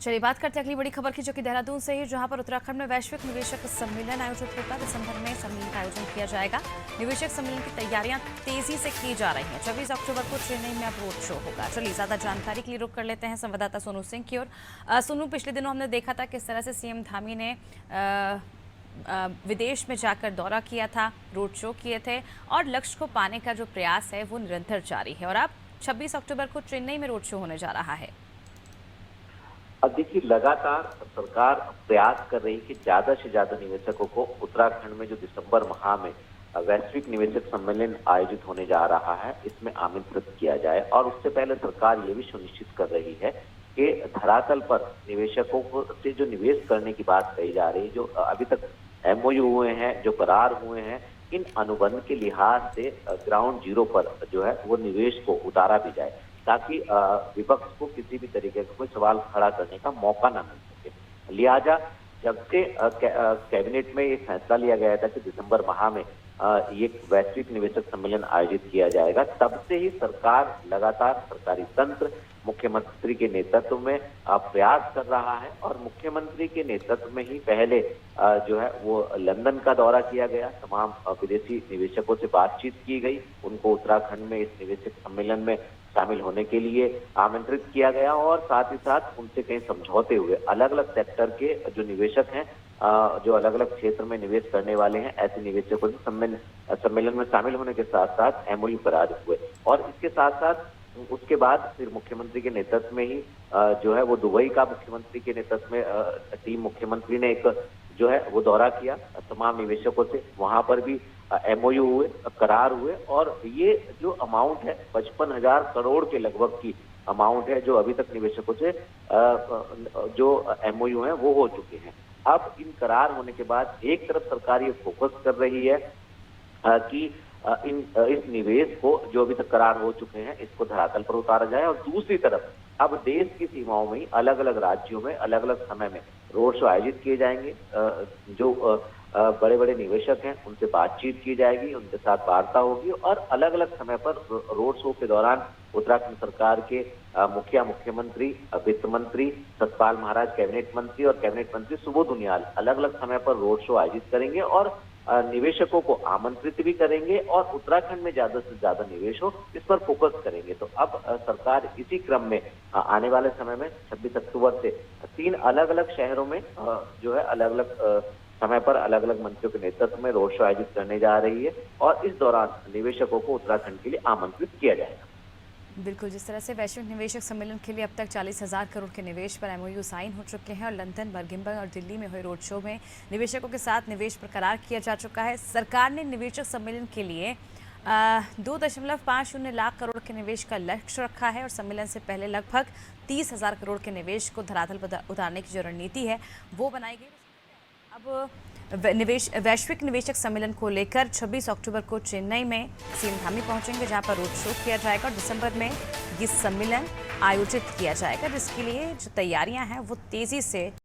चलिए बात करते हैं अगली बड़ी खबर की, जो कि देहरादून से ही, जहां पर उत्तराखंड में वैश्विक निवेशक सम्मेलन आयोजित होगा। दिसंबर में सम्मेलन का आयोजन किया जाएगा। निवेशक सम्मेलन की तैयारियां तेजी से की जा रही हैं। 24 अक्टूबर को चेन्नई में अब रोड शो होगा। चलिए ज्यादा जानकारी के लिए रुख कर लेते हैं संवाददाता सोनू सिंह की ओर। सोनू, पिछले दिनों हमने देखा था किस तरह से सीएम धामी ने विदेश में जाकर दौरा किया था, रोड शो किए थे, और लक्ष्य को पाने का जो प्रयास है वो निरंतर जारी है। और अब 26 अक्टूबर को चेन्नई में रोड शो होने जा रहा है। अब देखिए, लगातार सरकार प्रयास कर रही है कि ज्यादा से ज्यादा निवेशकों को उत्तराखंड में जो दिसंबर माह में वैश्विक निवेशक सम्मेलन आयोजित होने जा रहा है, इसमें आमंत्रित किया जाए। और उससे पहले सरकार ये भी सुनिश्चित कर रही है कि धरातल पर निवेशकों को से जो निवेश करने की बात कही जा रही है, जो अभी तक एमओयू हुए हैं, जो करार हुए हैं, इन अनुबंध के लिहाज से ग्राउंड जीरो पर जो है वो निवेश को उतारा भी जाए, ताकि विपक्ष को किसी भी तरीके का कोई सवाल खड़ा करने का मौका न मिल सके। लिहाजा जब से कैबिनेट में ये फैसला लिया गया था कि दिसंबर माह में ये वैश्विक निवेशक सम्मेलन आयोजित किया जाएगा, तब से ही सरकार लगातार सरकारी तंत्र मुख्यमंत्री के नेतृत्व में प्रयास कर रहा है। और मुख्यमंत्री के नेतृत्व में ही पहले जो है वो लंदन का दौरा किया गया, तमाम विदेशी निवेशकों से बातचीत की गई, उनको उत्तराखंड में इस निवेशक सम्मेलन में शामिल होने के लिए आमंत्रित किया गया, और साथ ही साथ उनसे कई समझौते हुए। अलग अलग सेक्टर के जो निवेशक हैं, जो अलग अलग क्षेत्र में निवेश करने वाले हैं, ऐसे निवेशकों से सम्मेलन में शामिल होने के साथ साथ एमओयू करार हुए। और इसके साथ साथ उसके बाद फिर मुख्यमंत्री के नेतृत्व में ही जो है वो दुबई का मुख्यमंत्री के नेतृत्व में टीम मुख्यमंत्री ने एक जो है वो दौरा किया तमाम निवेशकों से। वहां पर भी एमओयू हुए, करार हुए, और ये जो अमाउंट है 55,000 करोड़ के लगभग की अमाउंट है, जो अभी तक निवेशकों से जो एमओयू है वो हो चुके हैं। अब इन करार होने के बाद एक तरफ सरकार ये फोकस कर रही है कि इस निवेश को, जो अभी तक करार हो चुके हैं, इसको धरातल पर उतारा जाए। और दूसरी तरफ अब देश की सीमाओं में अलग अलग राज्यों में अलग अलग समय में रोड शो आयोजित किए जाएंगे। जो बड़े बड़े निवेशक हैं उनसे बातचीत की जाएगी, उनके साथ वार्ता होगी, और अलग अलग समय पर रोड शो के दौरान उत्तराखंड सरकार के मुख्यमंत्री, वित्त मंत्री सतपाल महाराज, कैबिनेट मंत्री और कैबिनेट मंत्री सुबोध उनियाल अलग अलग समय पर रोड शो आयोजित करेंगे और निवेशकों को आमंत्रित भी करेंगे, और उत्तराखंड में ज्यादा से ज्यादा निवेश हो, इस पर फोकस करेंगे। तो अब सरकार इसी क्रम में आने वाले समय में 26 अक्टूबर से 3 अलग अलग शहरों में जो है अलग अलग समय पर अलग अलग मंत्रियों के नेतृत्व में रोड शो आयोजित करने जा रही है, और इस दौरान निवेशकों को उत्तराखंड के लिए आमंत्रित किया जाएगा। बिल्कुल, जिस तरह से वैश्विक निवेशक सम्मेलन के लिए अब तक 40,000 करोड़ के निवेश पर एमओयू साइन हो चुके हैं, और लंदन, बर्गिम्बर्ग और दिल्ली में हुए रोड शो में निवेशकों के साथ निवेश पर करार किया जा चुका है। सरकार ने निवेशक सम्मेलन के लिए 2.50 लाख करोड़ के निवेश का लक्ष्य रखा है, और सम्मेलन से पहले लगभग 30,000 करोड़ के निवेश को धरातल पर उतारने की जो रणनीति है वो बनाई गई। अब वैश्विक निवेशक सम्मेलन को लेकर 26 अक्टूबर को चेन्नई में सीएम धामी पहुंचेंगे, जहां पर रोड शो किया जाएगा, और दिसंबर में ये सम्मेलन आयोजित किया जाएगा, जिसके लिए जो तैयारियां हैं वो तेजी से